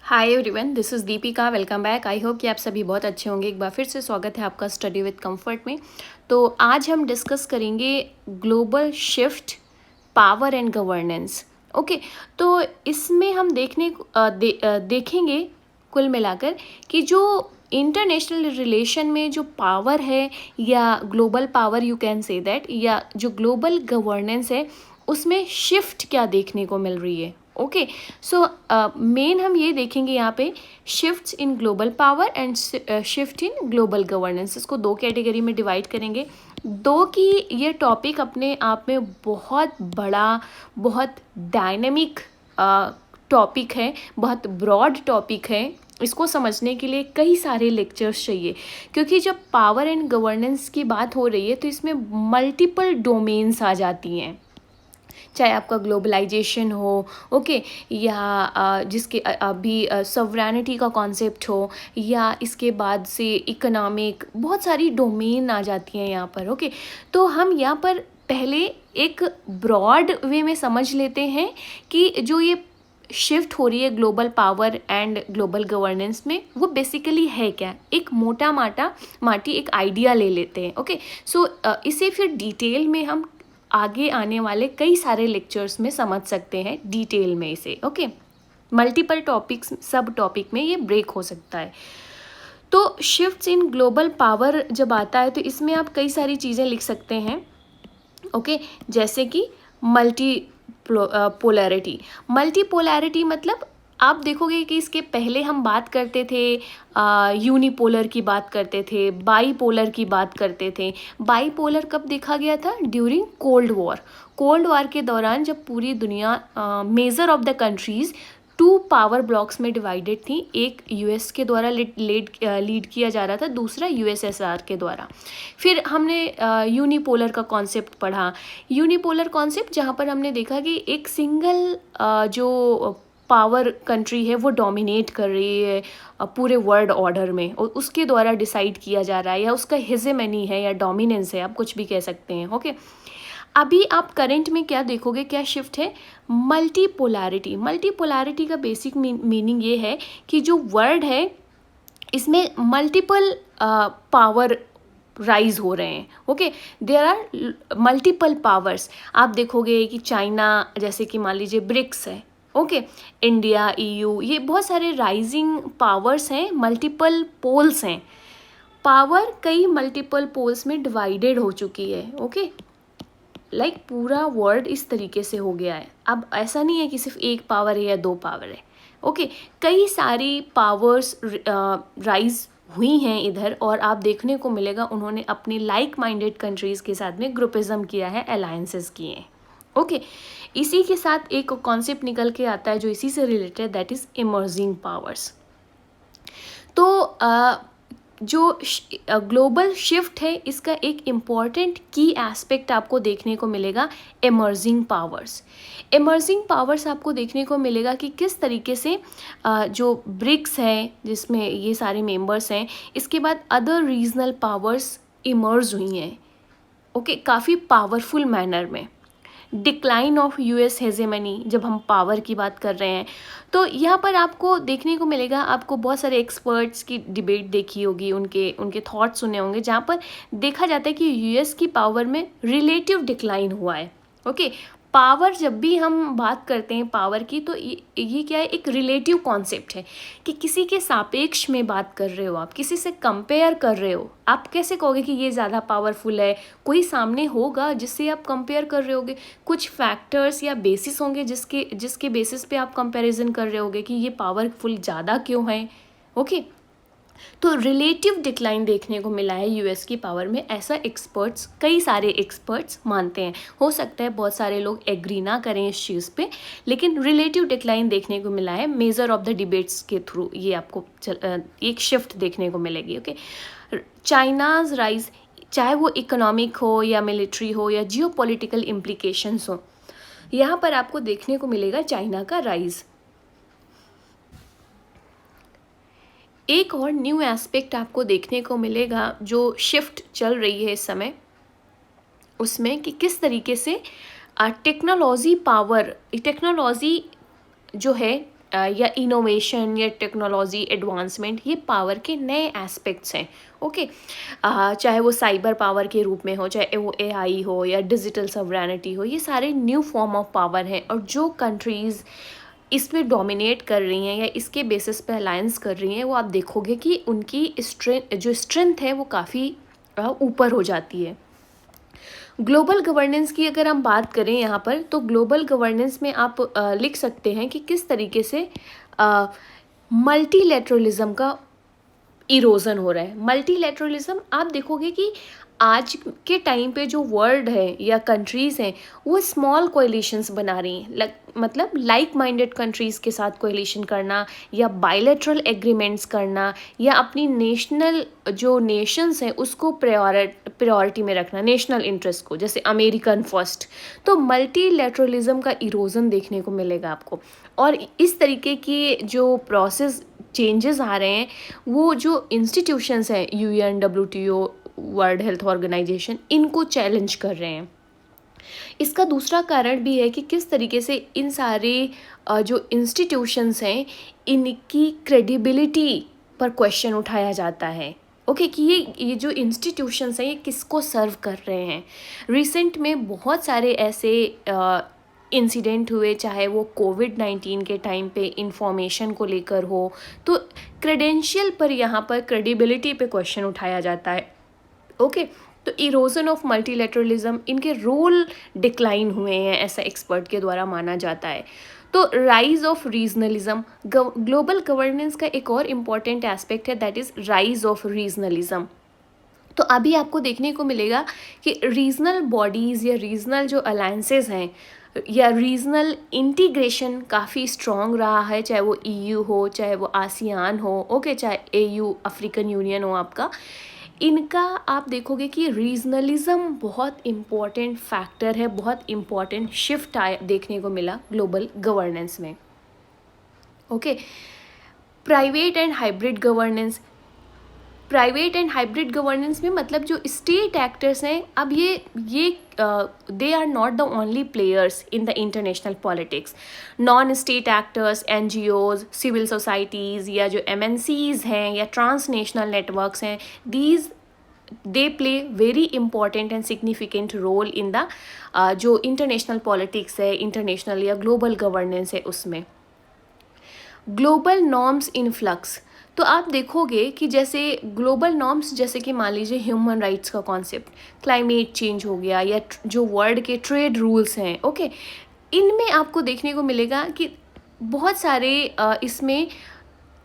Hi everyone, this is Deepika. Welcome back. I hope कि आप सभी बहुत अच्छे होंगे। एक बार फिर से स्वागत है आपका स्टडी विद कंफर्ट में। तो आज हम डिस्कस करेंगे global shift, power and governance. Okay, तो इसमें हम देखेंगे कुल मिलाकर कि जो इंटरनेशनल रिलेशन में जो पावर है या global power you can say that, या जो ग्लोबल गवर्नेंस है उसमें शिफ्ट क्या देखने को मिल रही है। ओके, सो मेन हम ये देखेंगे यहाँ पे shifts in global power and shift in global governance. इसको दो कैटेगरी में डिवाइड करेंगे। दो की ये टॉपिक अपने आप में बहुत बड़ा, बहुत डायनेमिक टॉपिक है, बहुत ब्रॉड टॉपिक है। इसको समझने के लिए कई सारे लेक्चर्स चाहिए, क्योंकि जब पावर एंड गवर्नेंस की बात हो रही है तो इसमें मल्टीपल डोमेन्स आ जाती हैं। चाहे आपका ग्लोबलाइजेशन हो, ओके, या जिसके अभी सॉवरेनिटी का कॉन्सेप्ट हो, या इसके बाद से इकोनॉमिक, बहुत सारी डोमेन आ जाती हैं यहाँ पर। ओके, तो हम यहाँ पर पहले एक ब्रॉड वे में समझ लेते हैं कि जो ये शिफ्ट हो रही है global power and global governance में, वो बेसिकली है क्या। एक मोटा माटी एक आइडिया ले लेते हैं। ओके, सो इसे फिर डिटेल में हम आगे आने वाले कई सारे लेक्चर्स में समझ सकते हैं डिटेल में इसे। ओके, मल्टीपल टॉपिक्स, सब टॉपिक में ये ब्रेक हो सकता है। तो शिफ्ट्स इन ग्लोबल पावर जब आता है तो इसमें आप कई सारी चीज़ें लिख सकते हैं। ओके, जैसे कि मल्टीपोलैरिटी मतलब आप देखोगे कि इसके पहले हम बात करते थे, यूनिपोलर की बात करते थे, बाईपोलर की बात करते थे। बाईपोलर कब देखा गया था? ड्यूरिंग कोल्ड वॉर के दौरान, जब पूरी दुनिया major of the countries two power blocks में डिवाइडेड थी। एक यूएस के द्वारा लीड किया जा रहा था, दूसरा यूएसएसआर के द्वारा। फिर हमने यूनिपोलर का कॉन्सेप्ट पढ़ा। यूनिपोलर कॉन्सेप्ट जहाँ पर हमने देखा कि एक सिंगल जो पावर कंट्री है वो डोमिनेट कर रही है पूरे वर्ल्ड ऑर्डर में, और उसके द्वारा डिसाइड किया जा रहा है, या उसका हिजेमनी है या डोमिनेंस है, आप कुछ भी कह सकते हैं। ओके, अभी आप करंट में क्या देखोगे, क्या शिफ्ट है? मल्टीपोलैरिटी का बेसिक मीनिंग ये है कि जो वर्ल्ड है इसमें मल्टीपल पावर राइज हो रहे हैं। Okay, there are multiple powers. आप देखोगे कि चाइना, जैसे कि मान लीजिए ब्रिक्स है, ओके, इंडिया, ईयू, ये बहुत सारे राइजिंग पावर्स हैं, मल्टीपल पोल्स हैं। पावर कई मल्टीपल पोल्स में डिवाइडेड हो चुकी है। ओके, लाइक पूरा वर्ल्ड इस तरीके से हो गया है। अब ऐसा नहीं है कि सिर्फ एक पावर है या दो पावर है। ओके, कई सारी पावर्स राइज हुई हैं इधर, और आप देखने को मिलेगा उन्होंने अपनी लाइक माइंडेड कंट्रीज़ के साथ में ग्रुपिज्म किया है, अलायंसेस किए हैं। ओके, इसी के साथ एक कॉन्सेप्ट निकल के आता है जो इसी से related, that is emerging powers. तो जो ग्लोबल शिफ्ट है इसका एक इम्पॉर्टेंट की एस्पेक्ट आपको देखने को मिलेगा, इमर्जिंग पावर्स आपको देखने को मिलेगा कि किस तरीके से जो ब्रिक्स है जिसमें ये सारे मेंबर्स हैं, इसके बाद अदर रीजनल पावर्स इमर्ज हुई हैं। ओके, काफ़ी पावरफुल मैनर में। डिक्लाइन ऑफ यूएस हेजेमनी, जब हम पावर की बात कर रहे हैं तो यहाँ पर आपको देखने को मिलेगा, आपको बहुत सारे एक्सपर्ट्स की डिबेट देखी होगी, उनके थॉट्स सुने होंगे, जहाँ पर देखा जाता है कि यूएस की पावर में रिलेटिव डिक्लाइन हुआ है। ओके, पावर, जब भी हम बात करते हैं पावर की, तो ये क्या है, एक रिलेटिव कॉन्सेप्ट है कि किसी के सापेक्ष में बात कर रहे हो, आप किसी से कंपेयर कर रहे हो। आप कैसे कहोगे कि ये ज़्यादा पावरफुल है? कोई सामने होगा जिससे आप कंपेयर कर रहे होगे, कुछ फैक्टर्स या बेसिस होंगे जिसके बेसिस पे आप कंपैरिजन कर रहे होगे कि ये पावरफुल ज़्यादा क्यों है। ओके, तो रिलेटिव डिक्लाइन देखने को मिला है यूएस की पावर में, ऐसा कई सारे एक्सपर्ट्स मानते हैं। हो सकता है बहुत सारे लोग एग्री ना करें इस चीज़ पे, लेकिन रिलेटिव डिक्लाइन देखने को मिला है मेजर ऑफ द डिबेट्स के थ्रू। ये आपको एक शिफ्ट देखने को मिलेगी। ओके, चाइनाज राइज, चाहे वो इकोनॉमिक हो या मिलिट्री हो या जियोपॉलिटिकल इम्प्लीकेशंस हो, यहाँ पर आपको देखने को मिलेगा चाइना का राइज। एक और न्यू एस्पेक्ट आपको देखने को मिलेगा जो शिफ्ट चल रही है इस समय, उसमें कि किस तरीके से टेक्नोलॉजी जो है या इनोवेशन या टेक्नोलॉजी एडवांसमेंट, ये पावर के नए एस्पेक्ट्स हैं। ओके, चाहे वो साइबर पावर के रूप में हो, चाहे वो एआई हो या डिजिटल सॉवरेनिटी हो, ये सारे न्यू फॉर्म ऑफ पावर हैं। और जो कंट्रीज़ इसमें डोमिनेट कर रही हैं या इसके बेसिस पे अलायंस कर रही हैं, वो आप देखोगे कि उनकी स्ट्रेंथ है वो काफ़ी ऊपर हो जाती है। ग्लोबल गवर्नेंस की अगर हम बात करें यहाँ पर, तो ग्लोबल गवर्नेंस में आप लिख सकते हैं कि किस तरीके से मल्टीलैटरलिज्म का इरोजन हो रहा है। मल्टीलैटरलिज्म आप देखोगे कि आज के टाइम पे जो वर्ल्ड है या कंट्रीज़ हैं, वो स्मॉल कोएलिशंस बना रही हैं, मतलब लाइक माइंडेड कंट्रीज़ के साथ कोएलिशन करना या बायलैटरल एग्रीमेंट्स करना या अपनी नेशनल जो नेशंस हैं उसको प्रायोरिटी में रखना, नेशनल इंटरेस्ट को, जैसे अमेरिकन फर्स्ट। तो मल्टीलैटरलिज्म का इरोजन देखने को मिलेगा आपको। और इस तरीके की जो प्रोसेस चेंजेस आ रहे हैं, वो जो इंस्टीट्यूशंस हैं, UN, WTO, World Health Organization, इनको चैलेंज कर रहे हैं। इसका दूसरा कारण भी है कि किस तरीके से इन सारे जो इंस्टीट्यूशंस हैं, इनकी क्रेडिबिलिटी पर क्वेश्चन उठाया जाता है। ओके, कि ये जो इंस्टीट्यूशंस हैं ये किसको सर्व कर रहे हैं। रिसेंट में बहुत सारे ऐसे इंसिडेंट हुए, चाहे वो कोविड-19 के टाइम पे इंफॉर्मेशन को लेकर हो, तो क्रेडेंशियल पर यहाँ पर क्रेडिबिलिटी पे क्वेश्चन उठाया जाता है। ओके, तो इरोजन ऑफ मल्टीलैटरलिज्म, इनके रोल डिक्लाइन हुए हैं, ऐसा एक्सपर्ट के द्वारा माना जाता है। तो rise of regionalism, global governance का एक और इम्पॉर्टेंट एस्पेक्ट है, that is rise of regionalism. तो अभी आपको देखने को मिलेगा कि रीजनल बॉडीज़ या रीजनल जो अलायंसेस हैं या रीजनल इंटीग्रेशन काफ़ी स्ट्रॉन्ग रहा है, चाहे वो ईयू हो, चाहे वो आसियान हो, ओके, चाहे एयू, अफ्रीकन यूनियन हो आपका। इनका आप देखोगे कि रीजनलिज्म बहुत इम्पॉर्टेंट फैक्टर है, बहुत इम्पॉर्टेंट शिफ्ट आया देखने को मिला ग्लोबल गवर्नेंस में। Okay, private and hybrid governance. Private and hybrid governance में मतलब जो स्टेट एक्टर्स हैं, अब ये they are not the only players in the international politics. Non state actors, NGOs, civil societies या जो एमएनसीज हैं या ट्रांसनेशनल नेटवर्क्स हैं, these they play very important and significant role in the जो international politics है, international या global governance है उसमें। ग्लोबल नॉर्म्स इन फ्लक्स, तो आप देखोगे कि जैसे ग्लोबल नॉर्म्स, जैसे कि मान लीजिए ह्यूमन राइट्स का कॉन्सेप्ट, क्लाइमेट चेंज हो गया, या जो वर्ल्ड के ट्रेड रूल्स हैं, ओके, इनमें आपको देखने को मिलेगा कि बहुत सारे इसमें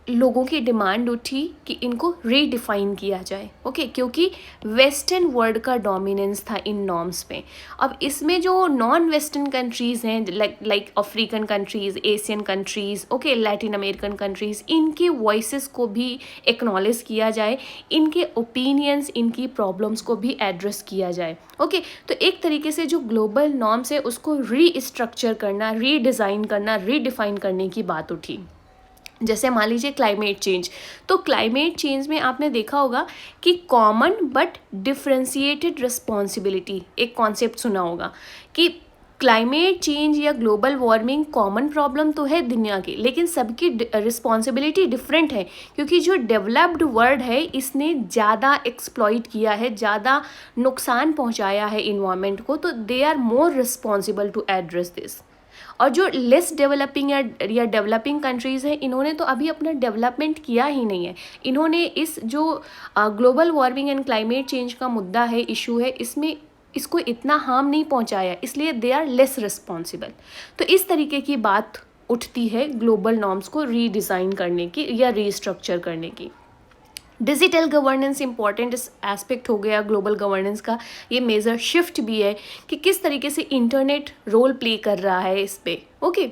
लोगों की डिमांड उठी कि इनको रीडिफाइन किया जाए। ओके, क्योंकि वेस्टर्न वर्ल्ड का डोमिनेंस था इन नॉर्म्स में। अब इसमें जो नॉन वेस्टर्न कंट्रीज़ हैं, like African countries, Asian countries, okay, Latin American countries, इनके वॉइसेस को भी एक्नॉलेज किया जाए, इनके ओपिनियंस, इनकी प्रॉब्लम्स को भी एड्रेस किया जाए। ओके, तो एक तरीके से जो ग्लोबल नॉर्म्स है उसको रीस्ट्रक्चर करना, रीडिज़ाइन करना, रीडिफाइन करने की बात उठी। जैसे मान लीजिए क्लाइमेट चेंज, तो क्लाइमेट चेंज में आपने देखा होगा कि कॉमन बट डिफरेंशिएटेड रिस्पॉन्सिबिलिटी, एक कॉन्सेप्ट सुना होगा कि क्लाइमेट चेंज या ग्लोबल वार्मिंग कॉमन प्रॉब्लम तो है दुनिया की, लेकिन सबकी रिस्पॉन्सिबिलिटी डिफरेंट है, क्योंकि जो डेवलप्ड वर्ल्ड है इसने ज़्यादा एक्सप्लॉइट किया है, ज़्यादा नुकसान पहुंचाया है इन्वायरमेंट को, तो they are more responsible to address this. और जो लेस डेवलपिंग या डेवलपिंग कंट्रीज़ हैं, इन्होंने तो अभी अपना डेवलपमेंट किया ही नहीं है, इन्होंने इस जो global warming and climate change का मुद्दा है, इशू है, इसमें इसको इतना हार्म नहीं पहुंचाया, इसलिए दे आर लेस रिस्पॉन्सिबल। तो इस तरीके की बात उठती है ग्लोबल नॉर्म्स को रीडिज़ाइन करने की या रीस्ट्रक्चर करने की। डिजिटल गवर्नेंस इंपॉर्टेंट एस्पेक्ट हो गया ग्लोबल गवर्नेंस का, ये मेजर शिफ्ट भी है कि किस तरीके से इंटरनेट रोल प्ले कर रहा है इस पे। ओके,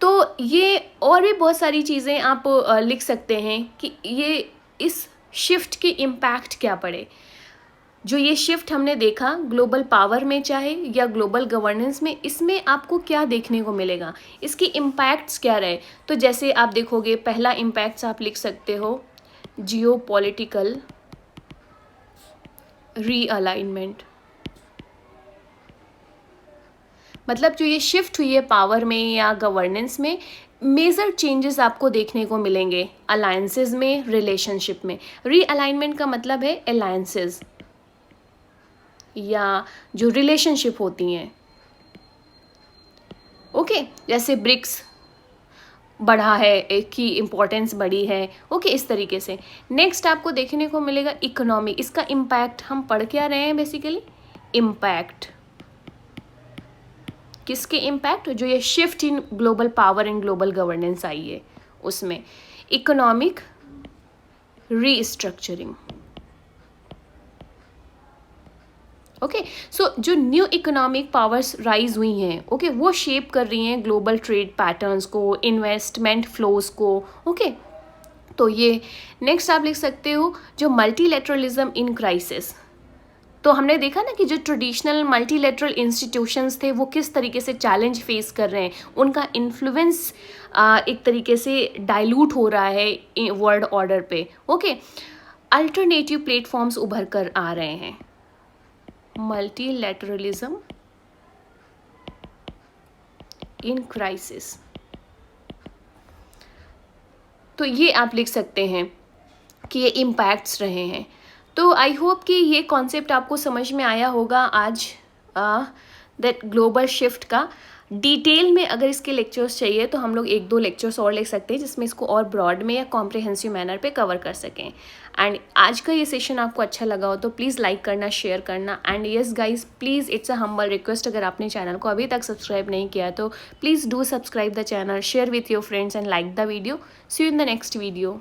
तो ये और भी बहुत सारी चीज़ें आप लिख सकते हैं कि ये इस शिफ्ट के इम्पैक्ट क्या पड़े। जो ये शिफ्ट हमने देखा ग्लोबल पावर में चाहे या ग्लोबल गवर्नेंस में, इसमें आपको क्या देखने को मिलेगा, इसकी इम्पैक्ट्स क्या रहे। तो जैसे आप देखोगे, पहला इम्पैक्ट्स आप लिख सकते हो जियोपॉलिटिकल रीअलाइनमेंट, मतलब जो ये शिफ्ट हुई है पावर में या गवर्नेंस में, मेजर चेंजेस आपको देखने को मिलेंगे अलायंसेस में, रिलेशनशिप में। रीअलाइनमेंट का मतलब है अलायंसेस या जो रिलेशनशिप होती हैं, ओके, जैसे ब्रिक्स बढ़ा है, एक की इम्पोर्टेंस बढ़ी है, ओके, इस तरीके से। नेक्स्ट आपको देखने को मिलेगा इकोनॉमी। इसका इम्पैक्ट हम पढ़ क्या रहे हैं बेसिकली, इम्पैक्ट किसके इम्पैक्ट, जो ये shift in global power and global governance आई है उसमें। इकोनॉमिक रीस्ट्रक्चरिंग, ओके, सो जो न्यू इकोनॉमिक पावर्स राइज हुई हैं, ओके, वो शेप कर रही हैं ग्लोबल ट्रेड पैटर्न्स को, इन्वेस्टमेंट फ्लोज को, ओके। तो ये नेक्स्ट आप लिख सकते हो जो मल्टीलेटरलिज्म इन क्राइसिस। तो हमने देखा ना कि जो ट्रेडिशनल मल्टीलेटरल इंस्टीट्यूशंस थे वो किस तरीके से चैलेंज फेस कर रहे हैं, उनका इन्फ्लुएंस एक तरीके से डाइल्यूट हो रहा है वर्ल्ड ऑर्डर पे, ओके। अल्टरनेटिव प्लेटफॉर्म्स उभर कर आ रहे हैं, मल्टीलेटरलिज्म इन क्राइसिस। तो ये आप लिख सकते हैं कि ये इम्पैक्ट्स रहे हैं। तो आई होप कि ये कॉन्सेप्ट आपको समझ में आया होगा आज दैट ग्लोबल शिफ्ट का। डिटेल में अगर इसके लेक्चर्स चाहिए तो हम लोग 1-2 लेक्चर्स और लिख सकते हैं जिसमें इसको और ब्रॉड में या कॉम्प्रिहेंसिव मैनर पे कवर कर सकें। एंड आज का ये सेशन आपको अच्छा लगा हो तो प्लीज़ लाइक करना, शेयर करना। And yes guys, please it's a humble request, अगर आपने चैनल को अभी तक सब्सक्राइब नहीं किया तो please do subscribe the channel, share with your friends and like the video. See you in the next video.